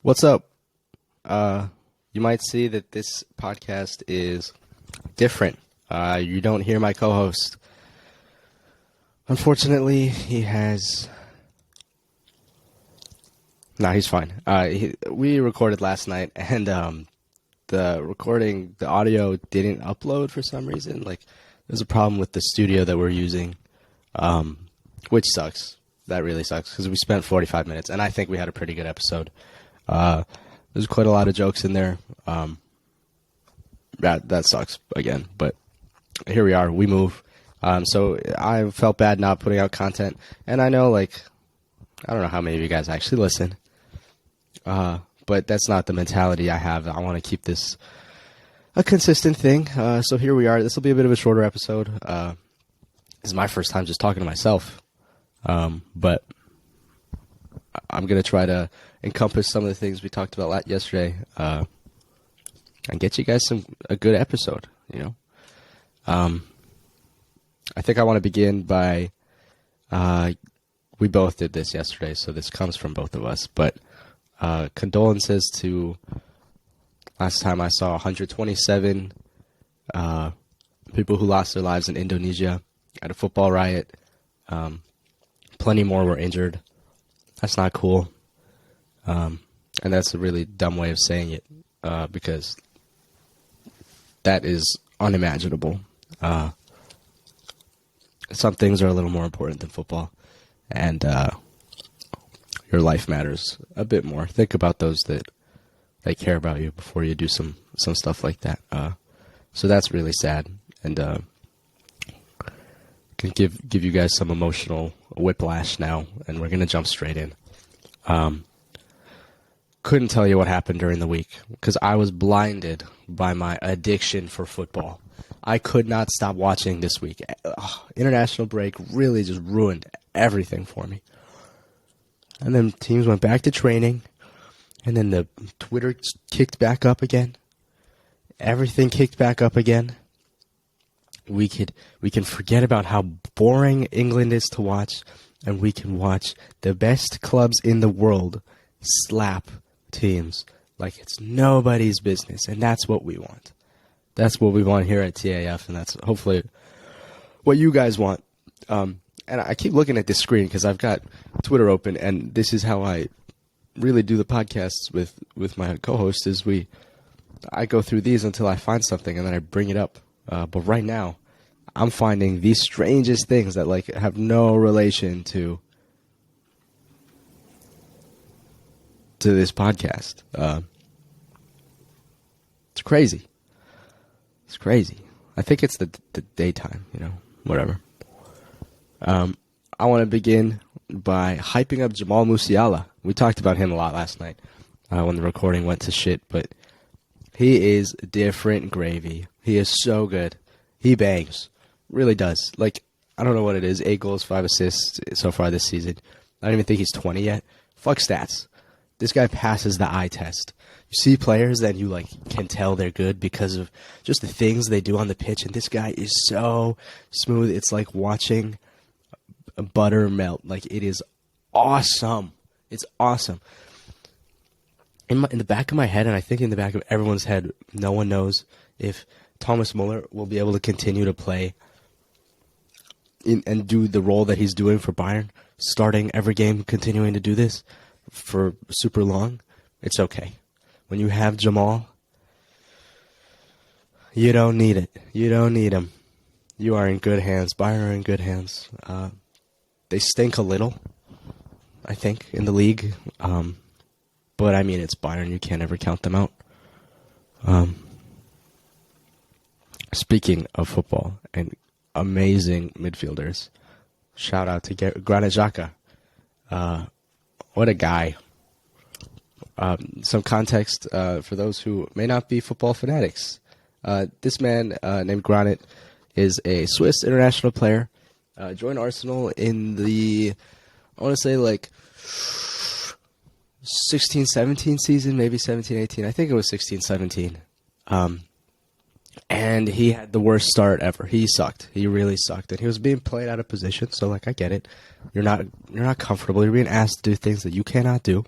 What's up? You might see that this podcast is different. You don't hear my co-host. Unfortunately, he has... No, he's fine. We recorded last night, and the audio didn't upload for some reason. Like, there's a problem with the studio that we're using, which sucks. That really sucks, because we spent 45 minutes, and I think we had a pretty good episode. There's quite a lot of jokes in there. That sucks again, but here we are. We move. So I felt bad not putting out content, and I know, I don't know how many of you guys actually listen, but that's not the mentality I have. I want to keep this a consistent thing. So here we are. This will be a bit of a shorter episode. This is my first time just talking to myself, but I'm going to try to encompass some of the things we talked about yesterday, and get you guys a good episode, I think I want to begin by, we both did this yesterday, so this comes from both of us, but condolences to, last time I saw 127 people who lost their lives in Indonesia at a football riot. Plenty more were injured. That's not cool. And that's a really dumb way of saying it, because that is unimaginable. Some things are a little more important than football, and your life matters a bit more. Think about those that care about you before you do some stuff like that. So that's really sad, and can give you guys some emotional whiplash now, and we're gonna jump straight in. Couldn't tell you what happened during the week because I was blinded by my addiction for football. I could not stop watching this week. International break really just ruined everything for me. And then teams went back to training, and then the Twitter kicked back up again. Everything kicked back up again. We can forget about how boring England is to watch, and we can watch the best clubs in the world slap teams like it's nobody's business, and that's what we want. That's what we want here at TAF, and that's hopefully what you guys want. And I keep looking at this screen because I've got Twitter open, and this is how I really do the podcasts with my co-host. I go through these until I find something, and then I bring it up. But right now, I'm finding the strangest things that have no relation to this podcast. It's crazy. It's crazy. I think it's the daytime, whatever. I want to begin by hyping up Jamal Musiala. We talked about him a lot last night when the recording went to shit, but he is different gravy. He is so good. He bangs. Really does. I don't know what it is. 8 goals, 5 assists so far this season. I don't even think he's 20 yet. Fuck stats. This guy passes the eye test. You see players that you can tell they're good because of just the things they do on the pitch, and this guy is so smooth. It's like watching butter melt. It is awesome. It's awesome. In the back of my head, and I think in the back of everyone's head, no one knows if Thomas Muller will be able to continue to play and do the role that he's doing for Bayern, starting every game, continuing to do this for super long. It's okay. When you have Jamal, you don't need it. You don't need him. You are in good hands. Bayern are in good hands. They stink a little, I think, in the league. But, I mean, it's Bayern. You can't ever count them out. Speaking of football and amazing midfielders, shout out to Granit Xhaka. What a guy. Some context for those who may not be football fanatics. This man named Granit is a Swiss international player. Joined Arsenal in the, I want to say 16-17 season, maybe 17-18. I think it was 16-17. And he had the worst start ever. He sucked. He really sucked. And he was being played out of position, so I get it. You're not comfortable. You're being asked to do things that you cannot do.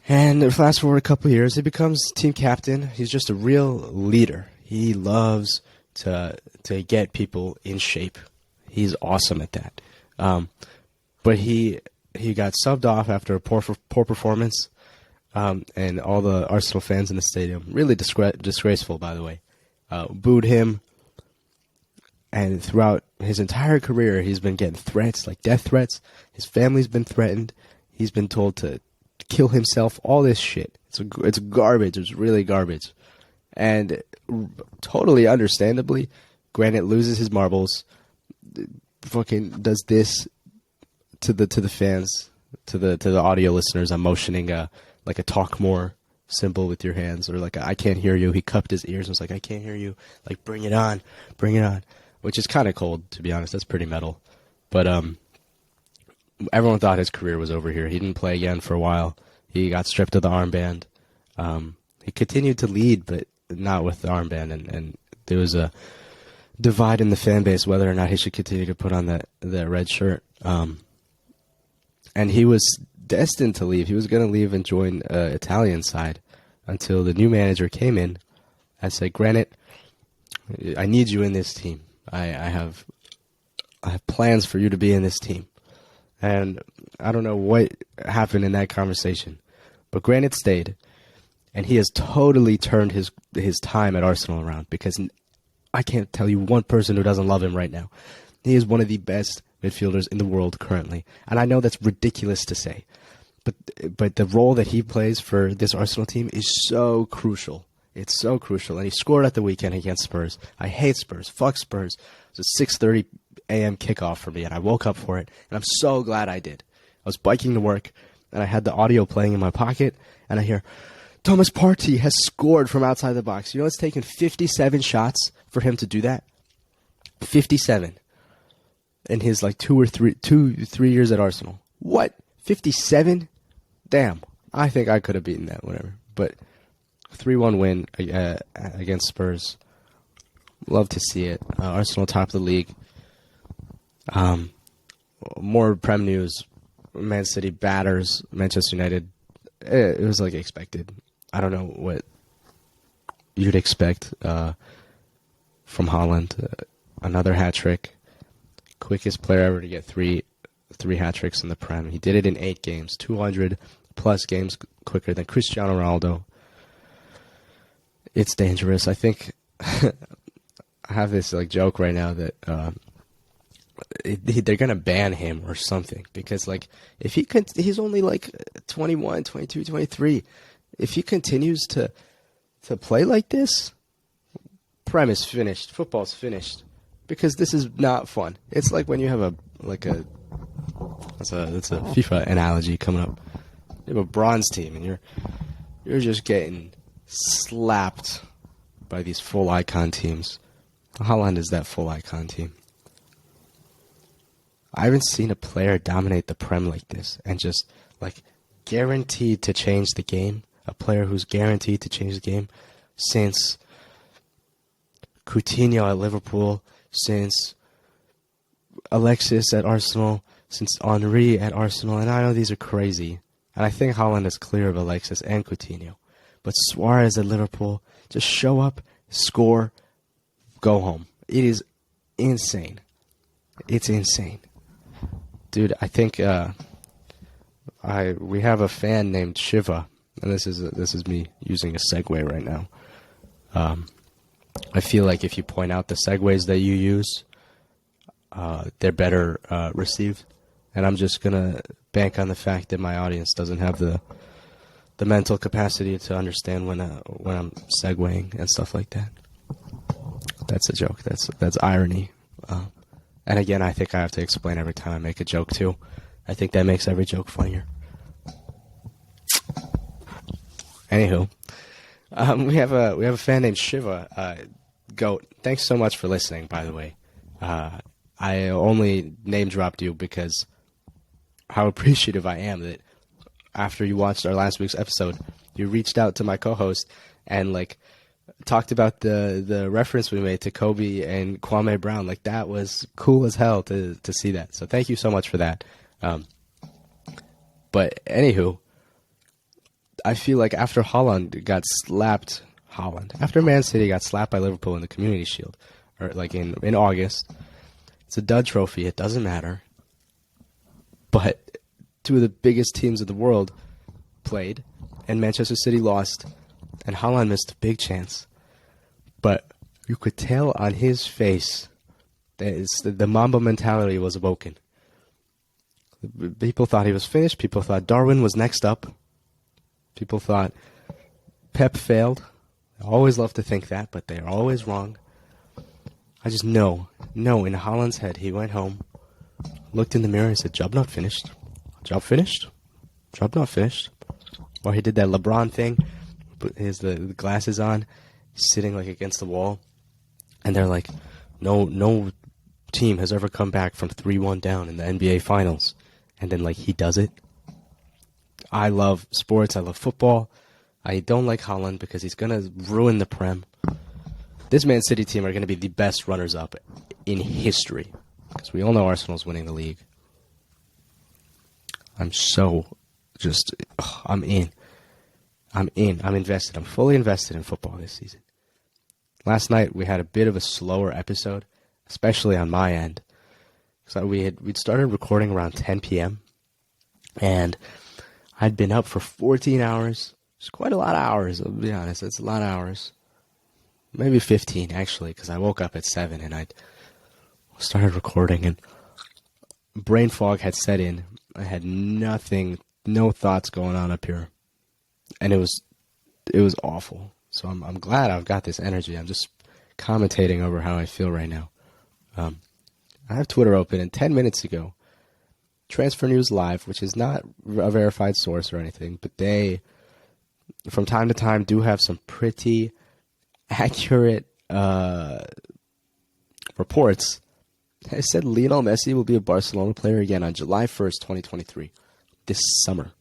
And fast forward a couple of years, he becomes team captain. He's just a real leader. He loves to get people in shape. He's awesome at that. But he got subbed off after a poor performance, and all the Arsenal fans in the stadium, really disgraceful, by the way, booed him. And throughout his entire career, he's been getting threats, like death threats. His family's been threatened. He's been told to kill himself. All this shit. It's garbage. It's really garbage. And totally understandably, Granit loses his marbles. Fucking does this to the fans, to the audio listeners. I'm motioning like a talk more symbol with your hands, or like I can't hear you. He cupped his ears and was like, I can't hear you. Like, bring it on, bring it on. Which is kind of cold, to be honest. That's pretty metal. But everyone thought his career was over here. He didn't play again for a while. He got stripped of the armband. He continued to lead, but not with the armband. And there was a divide in the fan base whether or not he should continue to put on that red shirt. And he was destined to leave. He was going to leave and join Italian side until the new manager came in and said, Granit, I need you in this team. I have plans for you to be in this team. And I don't know what happened in that conversation, but Granit stayed, and he has totally turned his time at Arsenal around, because I can't tell you one person who doesn't love him right now. He is one of the best midfielders in the world currently. And I know that's ridiculous to say, but the role that he plays for this Arsenal team is so crucial. It's so crucial. And he scored at the weekend against Spurs. I hate Spurs. Fuck Spurs. It was a 6:30 a.m. kickoff for me, and I woke up for it, and I'm so glad I did. I was biking to work, and I had the audio playing in my pocket, and I hear, Thomas Partey has scored from outside the box. You know, it's taken 57 shots for him to do that. 57 in his like 3 years at Arsenal. What? 57? Damn. I think I could have beaten that, whatever. But 3-1 win against Spurs. Love to see it. Arsenal top of the league. More Prem news. Man City batters Manchester United. It was like expected. I don't know what you'd expect from Haaland. Another hat trick. Quickest player ever to get three hat tricks in the Prem. He did it in 8 games. 200 plus games quicker than Cristiano Ronaldo. It's dangerous. I think I have this like joke right now that they're gonna ban him or something, because like if he's only like 21, 22, 23. If he continues to play like this, Prem is finished. Football's finished, because this is not fun. It's like when you have it's a FIFA analogy coming up. You have a bronze team and you're just getting slapped by these full icon teams. Haaland is that full icon team. I haven't seen a player dominate the Prem like this and just like guaranteed to change the game. A player who's guaranteed to change the game since Coutinho at Liverpool, since Alexis at Arsenal, since Henry at Arsenal. And I know these are crazy. And I think Haaland is clear of Alexis and Coutinho. But Suarez at Liverpool, just show up, score, go home. It is insane. It's insane. Dude, I think we have a fan named Shiva, and this is me using a segue right now. I feel like if you point out the segues that you use, they're better received. And I'm just gonna bank on the fact that my audience doesn't have the mental capacity to understand when I'm segueing and stuff like that. That's a joke. That's irony. And again, I think I have to explain every time I make a joke too. I think that makes every joke funnier. Anywho, we have a fan named Shiva. Goat. Thanks so much for listening, by the way. I only name dropped you because how appreciative I am that after you watched our last week's episode, you reached out to my co-host and like talked about the reference we made to Kobe and Kwame Brown. Like, that was cool as hell to see that. So thank you so much for that. But anywho, I feel like after after Man City got slapped by Liverpool in the Community Shield, or like in August, it's a dud trophy. It doesn't matter. But two of the biggest teams of the world played, and Manchester City lost, and Haaland missed a big chance. But you could tell on his face that the Mamba mentality was awoken. People thought he was finished. People thought Darwin was next up. People thought Pep failed. I always love to think that, but they are always wrong. I just know, in Haaland's head, he went home, looked in the mirror and said, job not finished. Job finished? Job not finished. Or he did that LeBron thing, put the glasses on, sitting like against the wall, and they're like, no team has ever come back from 3-1 down in the NBA Finals. And then, like, he does it. I love sports. I love football. I don't like Haaland because he's going to ruin the Prem. This Man City team are going to be the best runners-up in history. Because we all know Arsenal's winning the league. I'm in. I'm invested. I'm fully invested in football this season. Last night, we had a bit of a slower episode, especially on my end. So we'd started recording around 10 p.m. and I'd been up for 14 hours. It's quite a lot of hours, I'll be honest. It's a lot of hours. Maybe 15, actually, because I woke up at 7 and I started recording, and brain fog had set in. I had no thoughts going on up here, and it was awful. So I'm glad I've got this energy. I'm just commentating over how I feel right now. I have Twitter open, and 10 minutes ago, Transfer News Live, which is not a verified source or anything, but they, from time to time, do have some pretty accurate reports. It said Lionel Messi will be a Barcelona player again on July 1st, 2023, this summer.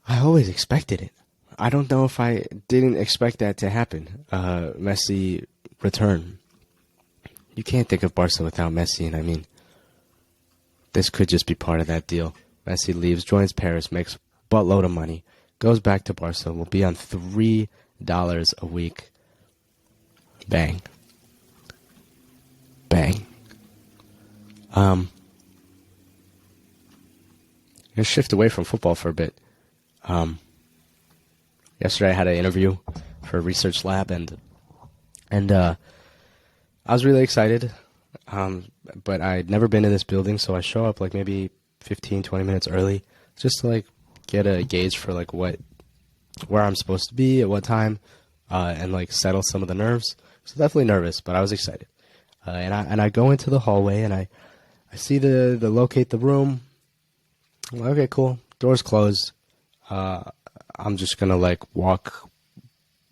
I always expected it. I don't know if I didn't expect that to happen. Messi return. You can't think of Barca without Messi, and I mean, this could just be part of that deal. Messi leaves, joins Paris, makes a buttload of money, goes back to Barca, will be on $3 a week. Bang. Bang. I'm going to shift away from football for a bit. Yesterday I had an interview for a research lab, and I was really excited, but I'd never been to this building, so I show up like maybe 15, 20 minutes early just to like get a gauge for like where I'm supposed to be at what time, and like settle some of the nerves. So definitely nervous, but I was excited. And I go into the hallway and I see the locate the room. I'm like, okay, cool. Door's closed. I'm just gonna like walk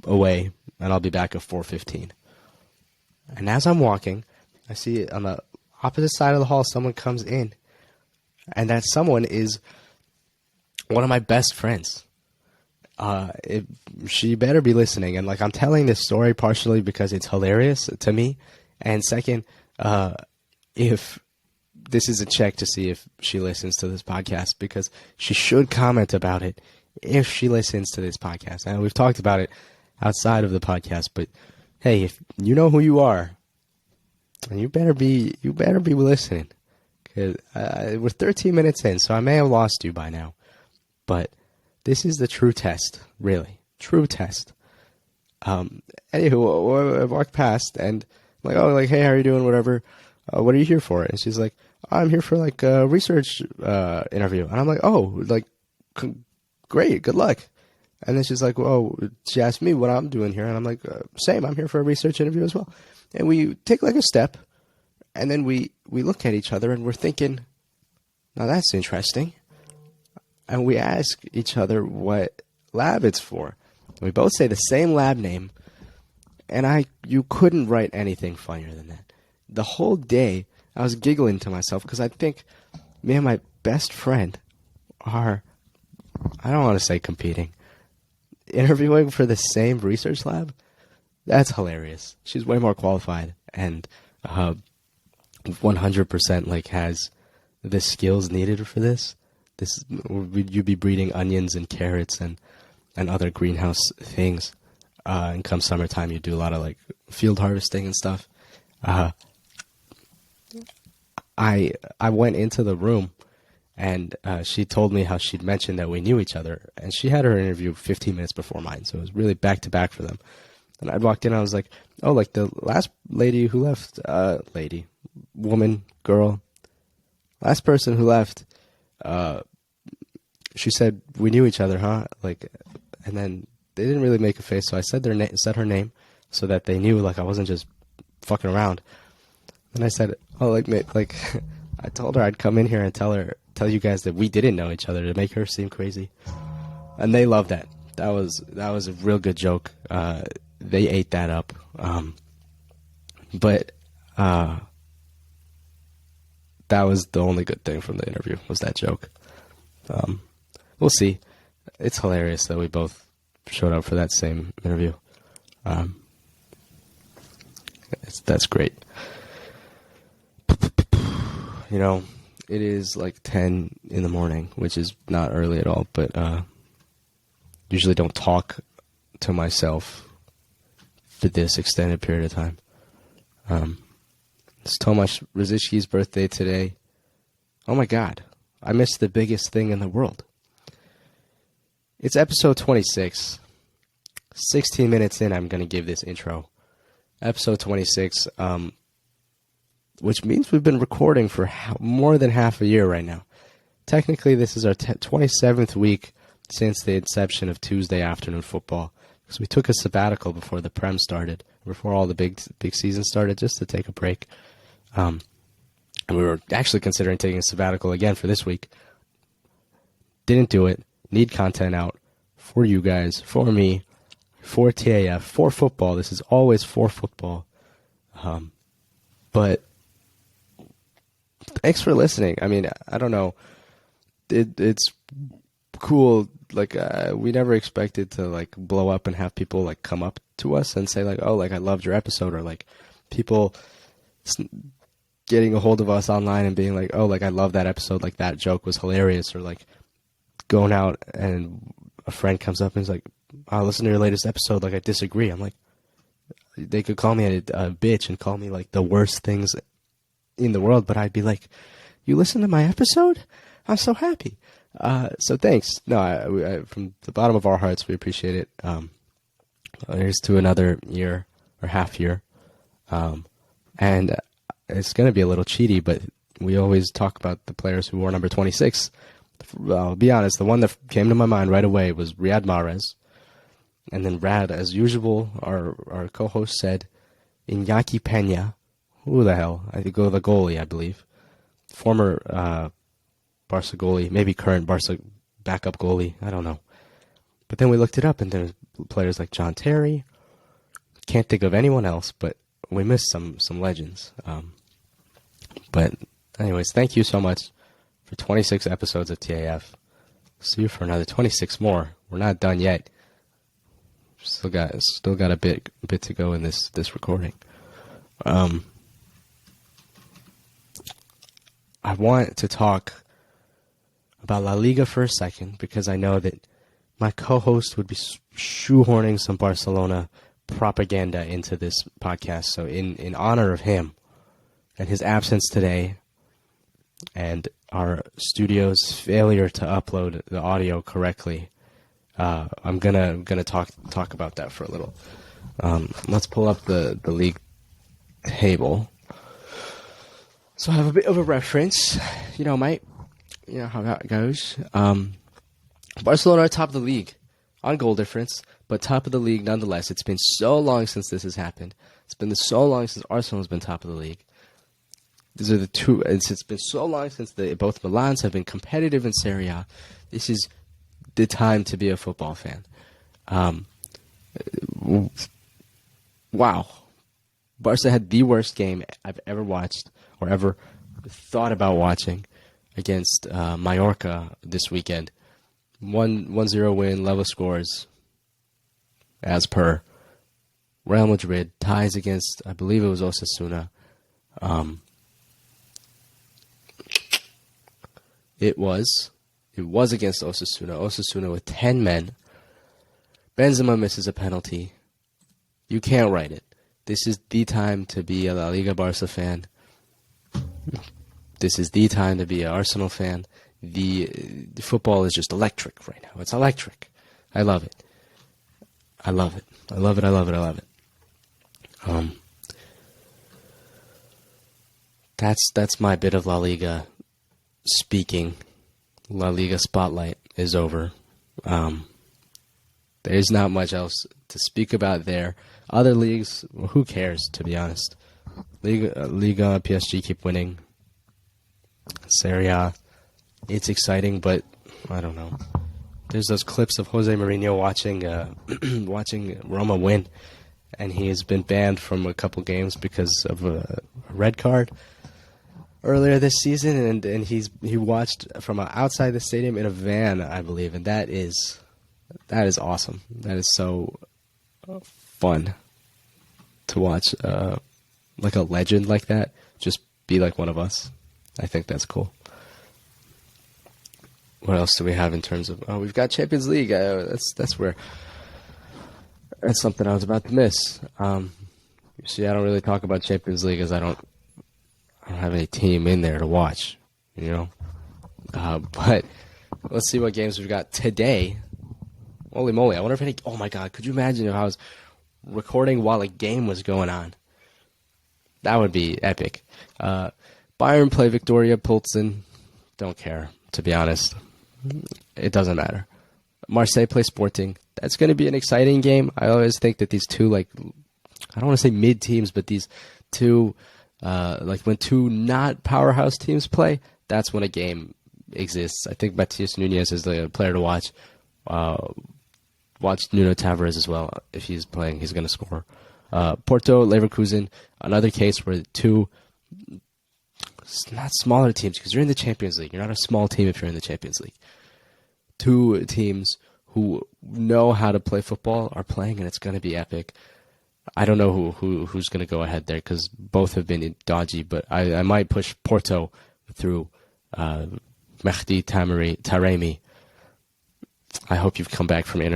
away, and I'll be back at 4:15. And as I'm walking, I see on the opposite side of the hall someone comes in, and that someone is one of my best friends. She better be listening, and like I'm telling this story partially because it's hilarious to me, and second, if this is a check to see if she listens to this podcast, because she should comment about it if she listens to this podcast. And we've talked about it outside of the podcast, but hey, if you know who you are, you better be listening, because we're 13 minutes in, so I may have lost you by now, but this is the true test, really, true test. Anywho, I walked past and I'm like, oh, like, hey, how are you doing? Whatever. What are you here for? And she's like, oh, I'm here for like a research interview. And I'm like, oh, like, great, good luck. And then she's like, well, she asked me what I'm doing here. And I'm like, same, I'm here for a research interview as well. And we take like a step, and then we look at each other and we're thinking, now that's interesting. And we ask each other what lab it's for. We both say the same lab name, and you couldn't write anything funnier than that. The whole day, I was giggling to myself because I think me and my best friend are, I don't want to say competing, interviewing for the same research lab. That's hilarious. She's way more qualified and 100% like has the skills needed for this you'd be breeding onions and carrots and other greenhouse things. And come summertime, you do a lot of like field harvesting and stuff. I went into the room, and she told me how she'd mentioned that we knew each other, and she had her interview 15 minutes before mine, so it was really back to back for them. And I walked in, and I was like, oh, like the last lady who left, woman, girl, last person who left, she said we knew each other, huh? Like, and then they didn't really make a face, so I said said her name, so that they knew like I wasn't just fucking around. And I said, oh, like I told her I'd come in here and tell you guys that we didn't know each other to make her seem crazy, and they loved that. That was a real good joke. They ate that up, but that was the only good thing from the interview, was that joke. We'll see. It's hilarious that we both showed up for that same interview. That's great. You know, it is like 10 in the morning, which is not early at all, but usually don't talk to myself for this extended period of time. It's Tomasz Rzycki's birthday today. Oh my God, I missed the biggest thing in the world. It's episode 26. 16 minutes in, I'm going to give this intro. Episode 26, which means we've been recording for more than half a year right now. Technically, this is our 27th week since the inception of Tuesday afternoon football, because we took a sabbatical before the Prem started, before all the big season started, just to take a break. And we were actually considering taking a sabbatical again for this week. Didn't do it. Need content out for you guys, for me, for TAF, for football. This is always for football. But thanks for listening. I mean, I don't know. It's cool. Like, we never expected to like blow up and have people like come up to us and say like, oh, like I loved your episode, or like people getting a hold of us online and being like, oh, like I love that episode, like that joke was hilarious, or like going out and a friend comes up and is like, oh, listen to your latest episode, like I disagree. I'm like, they could call me a bitch and call me like the worst things in the world, but I'd be like, you listen to my episode? I'm so happy. So thanks. No, I, from the bottom of our hearts, we appreciate it. Here's to another year or half year. And it's going to be a little cheaty, but we always talk about the players who wore number 26. I'll be honest, the one that came to my mind right away was Riyad Mahrez. And then Rad, as usual, our co-host said, Iñaki Peña. Who the hell? I think the goalie, I believe. Former Barca goalie, maybe current Barca backup goalie. I don't know. But then we looked it up, and there's players like John Terry. Can't think of anyone else, but we missed some legends. But anyways, thank you so much for 26 episodes of TAF. See you for another 26 more. We're not done yet. Still got a bit to go in this recording. I want to talk about La Liga for a second, because I know that my co-host would be shoehorning some Barcelona propaganda into this podcast. So in honor of him and his absence today, and our studio's failure to upload the audio correctly, I'm gonna talk about that for a little. Let's pull up the league table. So I have a bit of a reference, mate. You know how that goes. Barcelona are top of the league on goal difference, but top of the league nonetheless. It's been so long since this has happened. It's been so long since Arsenal's been top of the league. These are the two. It's been so long since both Milans have been competitive in Serie A. This is the time to be a football fan. Wow. Barca had the worst game I've ever watched or ever thought about watching against Mallorca this weekend. 1-0 win, level scores, as per. Real Madrid ties against, I believe it was Osasuna. It was It was against Osasuna. Osasuna with 10 men. Benzema misses a penalty. You can't write it. This is the time to be a La Liga Barca fan. This is the time to be an Arsenal fan. The football is just electric right now. It's electric. I love it. I love it. I love it. I love it. I love it. That's my bit of La Liga speaking. La Liga spotlight is over. There's not much else to speak about there. Other leagues, well, who cares, to be honest? Liga, PSG keep winning. Serie A, it's exciting, but I don't know. There's those clips of Jose Mourinho watching Roma win, and he has been banned from a couple games because of a red card earlier this season, and he watched from outside the stadium in a van, I believe, and that is awesome. That is so fun to watch, like a legend like that just be like one of us. I think that's cool. What else do we have in terms of? Oh, we've got Champions League. That's something I was about to miss. You see, I don't really talk about Champions League as I don't have any team in there to watch, you know. But let's see what games we've got today. Holy moly! I wonder if any. Oh my God! Could you imagine if I was recording while a game was going on? That would be epic. Bayern play Victoria Pilsen. Don't care, to be honest. It doesn't matter. Marseille play Sporting. That's going to be an exciting game. I always think that these two, like, I don't want to say mid teams, but these two, like when two not powerhouse teams play, that's when a game exists. I think Matias Nunez is the player to watch. Watch Nuno Tavares as well. If he's playing, he's going to score. Porto, Leverkusen, another case where two not smaller teams, because you're in the Champions League. You're not a small team if you're in the Champions League. Two teams who know how to play football are playing, and it's going to be epic. I don't know who's going to go ahead there because both have been dodgy, but I might push Porto through Mehdi Taremi. I hope you've come back from your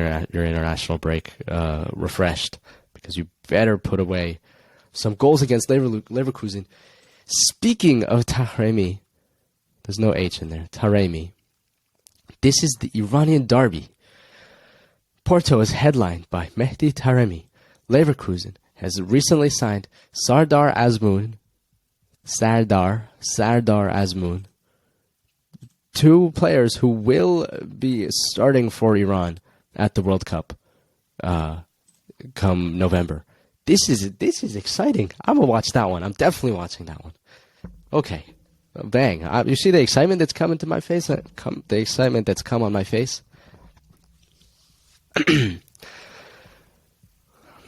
international break refreshed, because you better put away some goals against Leverkusen. Speaking of Taremi, there's no H in there. Taremi. This is the Iranian derby. Porto is headlined by Mehdi Taremi. Leverkusen has recently signed Sardar Azmoun. Two players who will be starting for Iran at the World Cup come November. This is exciting. I'm going to watch that one. I'm definitely watching that one. Okay. Bang. You see the excitement that's coming to my face? The excitement that's come on my face?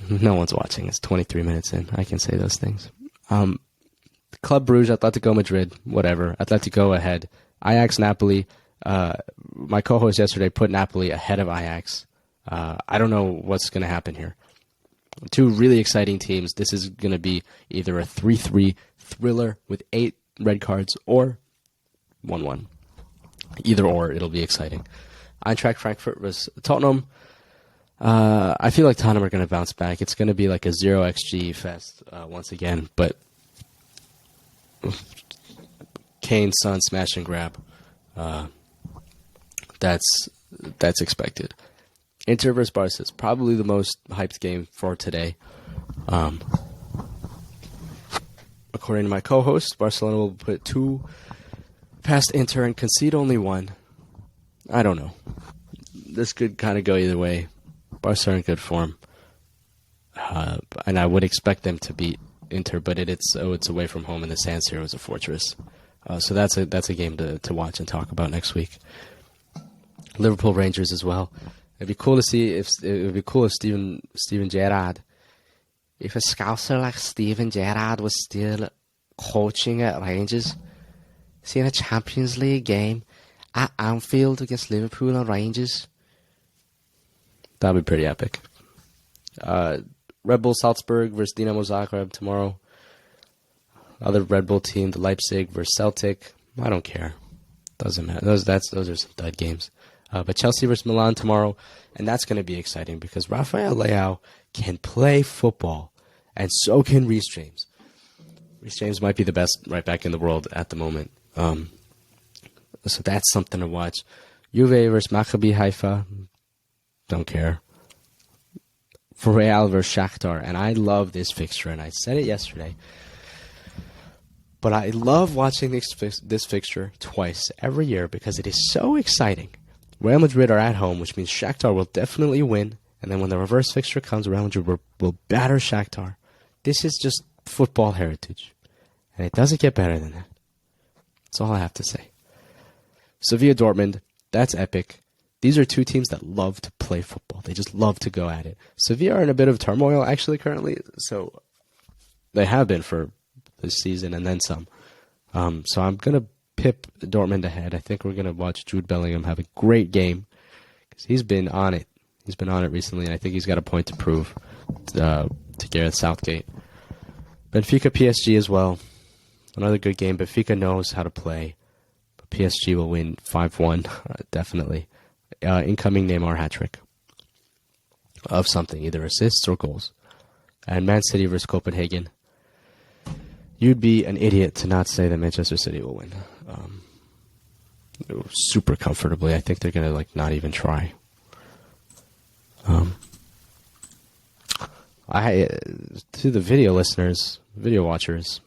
No one's watching. It's 23 minutes in. I can say those things. Club Brugge, Atletico Madrid, whatever. Atletico ahead. Ajax, Napoli. My co-host yesterday put Napoli ahead of Ajax. I don't know what's going to happen here. Two really exciting teams. This is going to be either a 3-3 thriller with 8 red cards or 1-1. Either or, it'll be exciting. Eintracht Frankfurt versus Tottenham. I feel like Tottenham are going to bounce back. It's going to be like a 0xG fest once again, but Kane's son smash and grab. That's expected. Inter vs. Barca is probably the most hyped game for today. According to my co-host, Barcelona will put 2 past Inter and concede only 1. I don't know. This could kind of go either way. Barca are in good form. And I would expect them to beat Inter, but it's away from home, and the San Siro is a fortress. So that's a game to watch and talk about next week. Liverpool Rangers as well. It'd be cool to see if Steven Gerrard, if a scouser like Steven Gerrard was still coaching at Rangers, seeing a Champions League game at Anfield against Liverpool and Rangers. That'd be pretty epic. Red Bull Salzburg versus Dinamo Zagreb tomorrow. Other Red Bull team, the Leipzig versus Celtic. I don't care. Doesn't matter. Those are some dud games. But Chelsea versus Milan tomorrow, and that's going to be exciting because Rafael Leao can play football, and so can Reece James. Reece James might be the best right back in the world at the moment. So that's something to watch. Juve versus Maccabi Haifa. Don't care. For Real versus Shakhtar, and I love this fixture, and I said it yesterday. But I love watching this fixture twice every year because it is so exciting. Real Madrid are at home, which means Shakhtar will definitely win. And then when the reverse fixture comes, Real Madrid will batter Shakhtar. This is just football heritage. And it doesn't get better than that. That's all I have to say. Sevilla Dortmund, that's epic. These are two teams that love to play football. They just love to go at it. Sevilla are in a bit of turmoil, actually, currently. So they have been for this season and then some. So I'm going to pip Dortmund ahead. I think we're going to watch Jude Bellingham have a great game because he's been on it. He's been on it recently, and I think he's got a point to prove to Gareth Southgate. Benfica PSG as well. Another good game. Benfica knows how to play. But PSG will win 5-1, definitely. Incoming Neymar hat-trick of something, either assists or goals. And Man City versus Copenhagen. You'd be an idiot to not say that Manchester City will win. Super comfortably. I think they're going to not even try. To the video listeners, video watchers,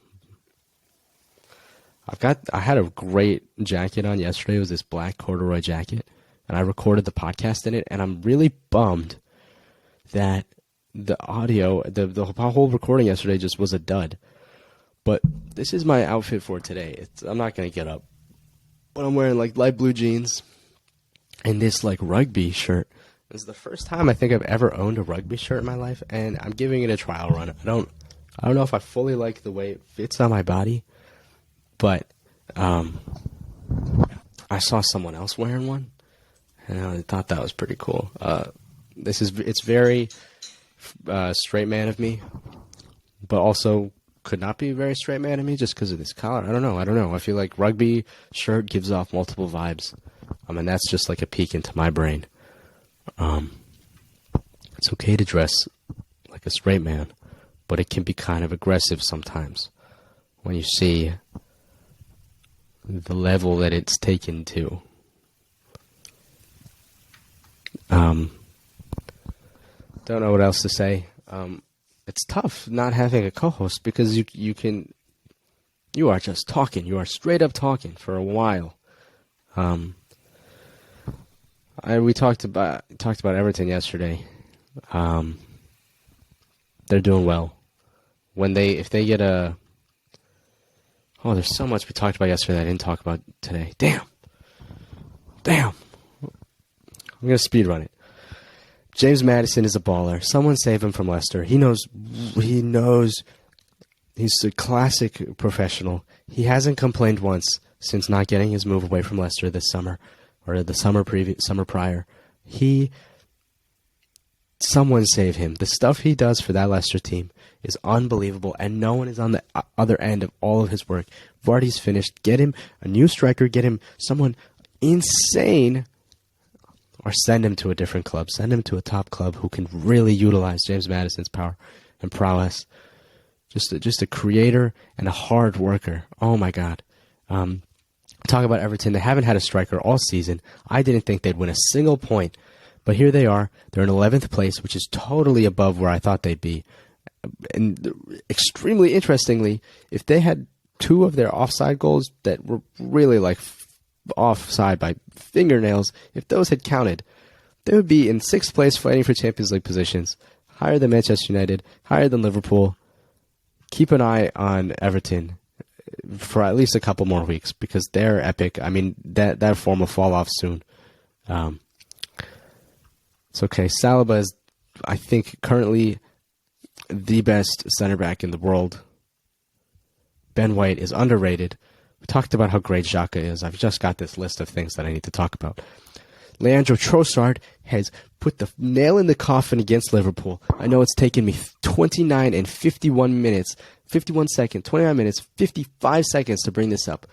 I had a great jacket on yesterday. It was this black corduroy jacket, and I recorded the podcast in it, and I'm really bummed that the audio, the whole recording yesterday just was a dud. But this is my outfit for today. I'm not going to get up. But I'm wearing light blue jeans and this rugby shirt. This is the first time I think I've ever owned a rugby shirt in my life, and I'm giving it a trial run. I don't know if I fully like the way it fits on my body, but I saw someone else wearing one, and I thought that was pretty cool. It's very straight man of me, but also could not be a very straight man of me just because of this collar. I don't know. I feel like rugby shirt gives off multiple vibes. And that's just a peek into my brain. It's okay to dress like a straight man, but it can be kind of aggressive sometimes when you see the level that it's taken to. Don't know what else to say. It's tough not having a co-host because you are just talking. You are straight up talking for a while. We talked about Everton yesterday. They're doing well. If they get there's so much we talked about yesterday that I didn't talk about today. Damn. I'm gonna speed run it. James Maddison is a baller. Someone save him from Leicester. He knows. He's a classic professional. He hasn't complained once since not getting his move away from Leicester this summer, or the summer prior. Someone save him. The stuff he does for that Leicester team is unbelievable, and no one is on the other end of all of his work. Vardy's finished. Get him a new striker. Get him someone insane. Or send him to a different club. Send him to a top club who can really utilize James Maddison's power and prowess. Just a creator and a hard worker. Oh my God. Talk about Everton. They haven't had a striker all season. I didn't think they'd win a single point. But here they are. They're in 11th place, which is totally above where I thought they'd be. And extremely interestingly, if they had two of their offside goals that were really offside by fingernails, if those had counted, they would be in 6th place fighting for Champions League positions, higher than Manchester United, higher than Liverpool. Keep an eye on Everton for at least a couple more weeks because they're epic. I mean, that form will fall off soon. It's okay. Saliba is, I think, currently the best center back in the world. Ben White is underrated. We talked about how great Xhaka is. I've just got this list of things that I need to talk about. Leandro Trossard has put the nail in the coffin against Liverpool. I know it's taken me 29 seconds to bring this up.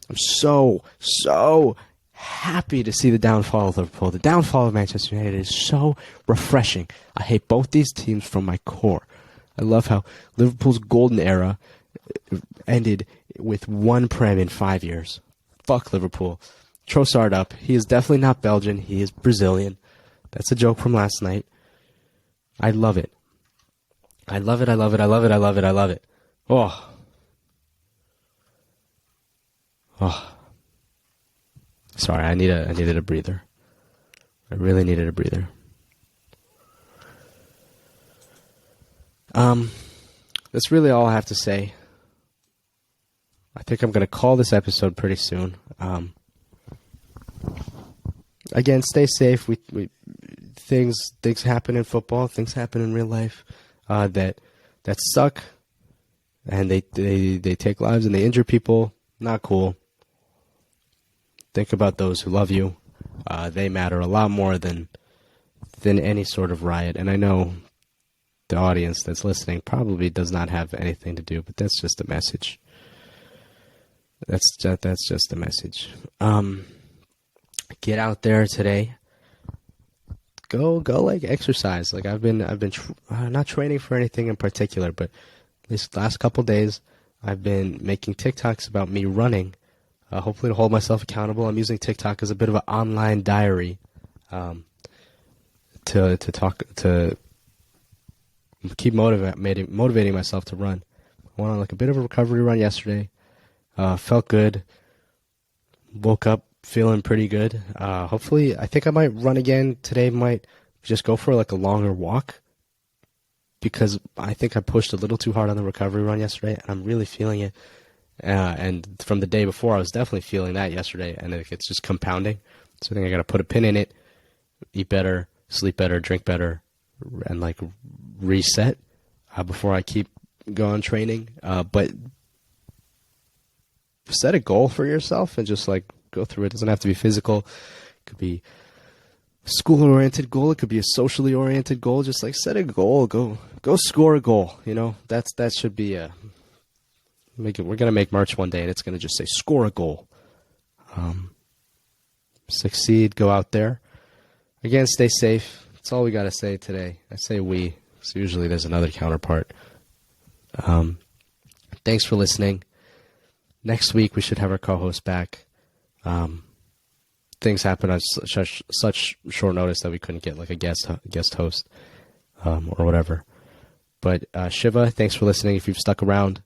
I'm so happy to see the downfall of Liverpool. The downfall of Manchester United is so refreshing. I hate both these teams from my core. I love how Liverpool's golden era ended with one Prem in 5 years. Fuck Liverpool. Trossard up. He is definitely not Belgian. He is Brazilian. That's a joke from last night. I love it. I love it. I love it. I love it. I love it. I love it. Oh. Oh. Sorry, I needed a breather. I really needed a breather. That's really all I have to say. I think I'm gonna call this episode pretty soon. Again, stay safe. We things happen in football. Things happen in real life that suck, and they take lives and they injure people. Not cool. Think about those who love you. They matter a lot more than any sort of riot. And I know the audience that's listening probably does not have anything to do, but that's just a message. That's just a message. Get out there today. Go like exercise. Like I've been not training for anything in particular, but these last couple days I've been making TikToks about me running. Hopefully to hold myself accountable. I'm using TikTok as a bit of an online diary to keep motivating myself to run. I went on like a bit of a recovery run yesterday. Felt good. Woke up feeling pretty good. Hopefully, I think I might run again today. Might just go for like a longer walk because I think I pushed a little too hard on the recovery run yesterday, and I'm really feeling it. And from the day before, I was definitely feeling that yesterday, and it's just compounding. So I think I got to put a pin in it, eat better, sleep better, drink better, and like reset before I keep going training. But set a goal for yourself and just like go through it. It doesn't have to be physical. It could be a school-oriented goal. It could be a socially oriented goal. Just like set a goal. Go score a goal. You know, that should be a. We're gonna make merch one day, and it's gonna just say "score a goal." Succeed. Go out there. Again, stay safe. That's all we gotta say today. I say we. So usually there's another counterpart. Thanks for listening. Next week we should have our co-host back. Things happen on such short notice that we couldn't get like a guest host or whatever. But Shiva, thanks for listening. If you've stuck around.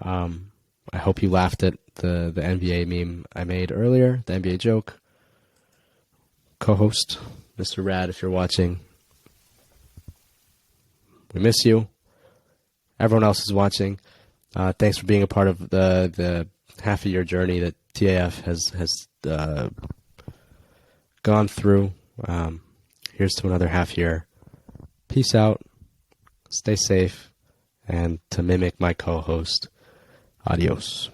I hope you laughed at the NBA meme I made earlier, the NBA joke. Co-host, Mr. Rad, if you're watching, we miss you. Everyone else is watching. Thanks for being a part of the half a year journey that TAF has gone through. Here's to another half year. Peace out. Stay safe. And to mimic my co-host, adios.